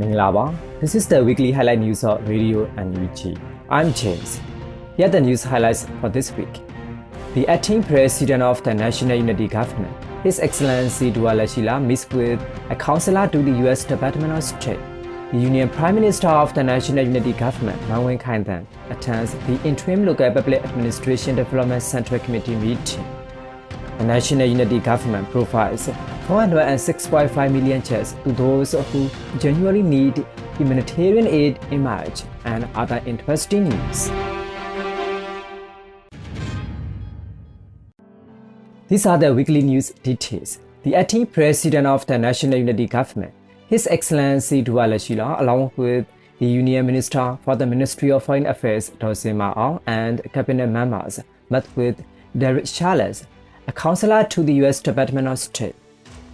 Minglaba. This is the weekly highlight news of Radio and UG. I'm James. Here are the news highlights for this week. The acting president of the National Unity Government, His Excellency Duwa Lashi meets with a counselor to the U.S. Department of State. The Union Prime Minister of the National Unity Government, Win Khaing Thann, attends the Interim Local Public Administration Development Central Committee meeting. The National Unity Government provides 406.5 million checks to those who genuinely need humanitarian aid in March and other interesting news. These are the weekly news details. The acting president of the National Unity Government, His Excellency Duwa Lashi, along with the Union Minister for the Ministry of Foreign Affairs, Daw Zin Mar Aung, and cabinet members met with Derek Chollet, a counselor to the U.S. Department of State.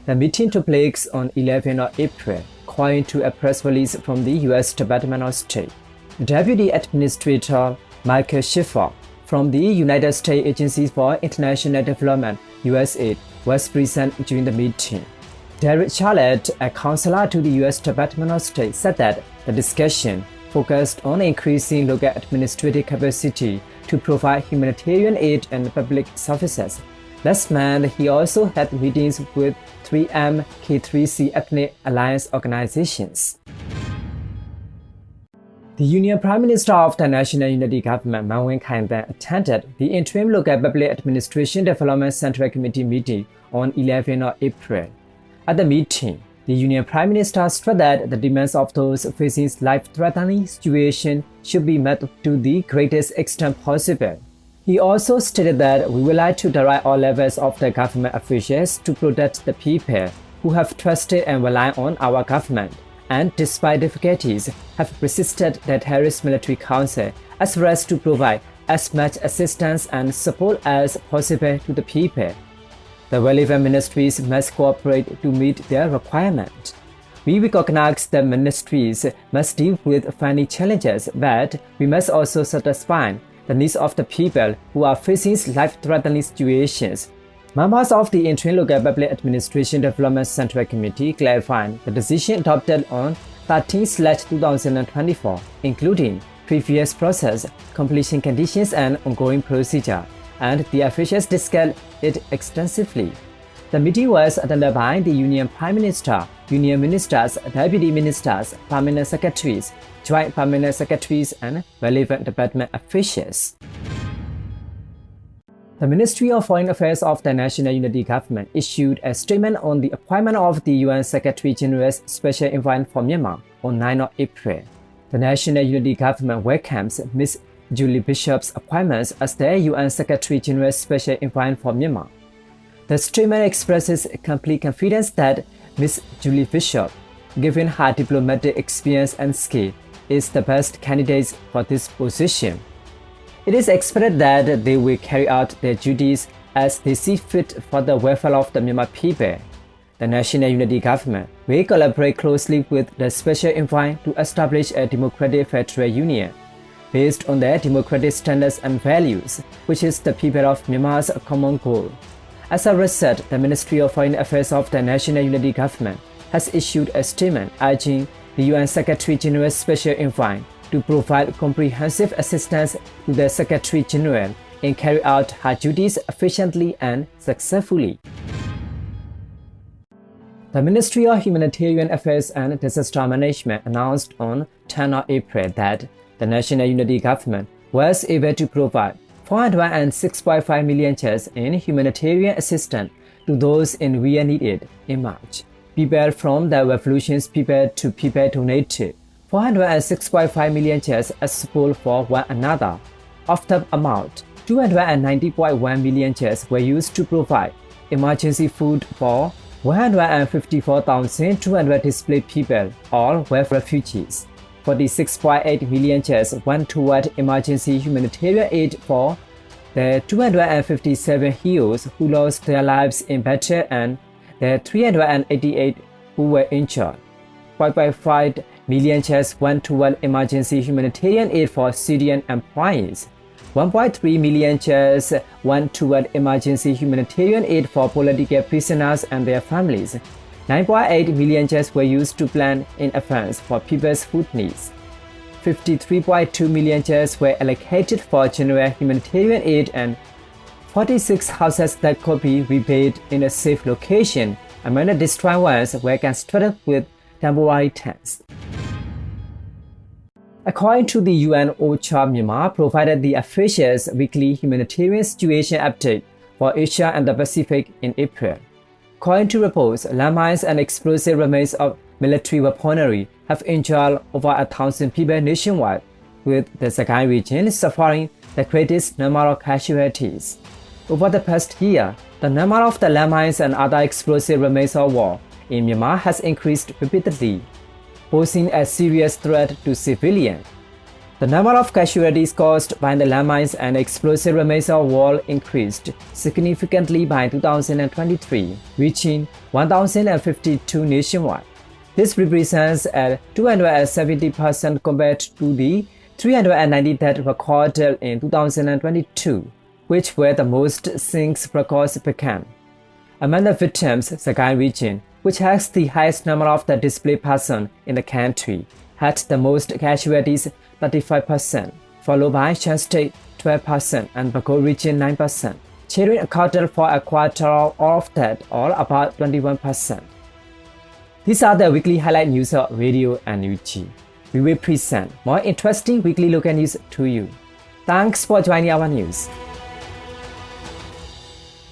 The meeting took place on 11 April, according to a press release from the U.S. Department of State. Deputy Administrator Michael Schiffer from the United States Agency for International Development-USAID was present during the meeting. Derek Chollet, a counselor to the U.S. Department of State, said that the discussion focused on increasing local administrative capacity to provide humanitarian aid and public services. Last month, he also had meetings with 3 M.K3C ethnic alliance organizations. The Union Prime Minister of the National Unity Government, Win Khaing Thann, attended the Interim Local Public Administration Development Central Committee meeting on 11 April. At the meeting, the Union Prime Minister stressed that the demands of those facing life-threatening situations should be met to the greatest extent possible. He also stated that we would like to direct all levels of the government officials to protect the people who have trusted and relied on our government and, despite difficulties, have resisted the terrorist military council, as well as to provide as much assistance and support as possible to the people. The relevant ministries must cooperate to meet their requirements. We recognize that ministries must deal with funny challenges, but we must also satisfy the needs of the people who are facing life-threatening situations. Members of the Interim Local Public Administration Development Central Committee clarified the decision adopted on 13/2024, including previous process, completion conditions, and ongoing procedure, and the officials discussed it extensively. The meeting was attended by the Union Prime Minister, Union Ministers, Deputy Ministers, Permanent Secretaries, Joint Permanent Secretaries, and relevant department officials. The Ministry of Foreign Affairs of the National Unity Government issued a statement on the appointment of the UN Secretary General's Special Envoy for Myanmar on 9 April. The National Unity Government welcomes Ms. Julie Bishop's appointment as the UN Secretary General's Special Envoy for Myanmar. The statement expresses complete confidence that Ms. Julie Bishop, given her diplomatic experience and skill, is the best candidate for this position. It is expected that they will carry out their duties as they see fit for the welfare of the Myanmar people. The National Unity Government will collaborate closely with the Special Envoy to establish a democratic federal union based on their democratic standards and values, which is the people of Myanmar's common goal. As a result, the Ministry of Foreign Affairs of the National Unity Government has issued a statement urging the UN Secretary General's Special Envoy to provide comprehensive assistance to the Secretary General in carrying out her duties efficiently and successfully. The Ministry of Humanitarian Affairs and Disaster Management announced on 10 April that the National Unity Government was able to provide 406.5 million checks in humanitarian assistance to those in real need in March. People from the revolution's people to people donated 406.5 million checks as support for one another. Of the amount, 290.1 million checks were used to provide emergency food for 154,200 displaced people, all were refugees. 46.8 million checks went toward emergency humanitarian aid for the 257 heroes who lost their lives in battle and the 388 who were injured. 5.5 million checks went toward emergency humanitarian aid for Syrian employees. 1.3 million checks went toward emergency humanitarian aid for political prisoners and their families. 9.8 million just were used to plan in advance for people's food needs. 53.2 million just were allocated for general humanitarian aid and 46 houses that could be rebuilt in a safe location among the destroyed ones were constructed with temporary tents. According to the UN, OCHA Myanmar provided the official's weekly humanitarian situation update for Asia and the Pacific in April. According to reports, landmines and explosive remains of military weaponry have injured over 1,000 people nationwide, with the Khaing region suffering the greatest number of casualties. Over the past year, the number of the landmines and other explosive remains of war in Myanmar has increased repeatedly, posing a serious threat to civilians. The number of casualties caused by the landmines and explosive remains of war increased significantly by 2023, reaching 1,052 nationwide. This represents a 270% compared to the 390 that recorded in 2022, which were the most since records began. Among the victims, the Khaing region, which has the highest number of the displaced persons in the country, had the most casualties, 35%, followed by Shan State 12% and Bago region 9%. Children accounted for a quarter of that, or about 21%. These are the weekly highlight news of Radio and UG. We will present more interesting weekly local news to you. Thanks for joining our news.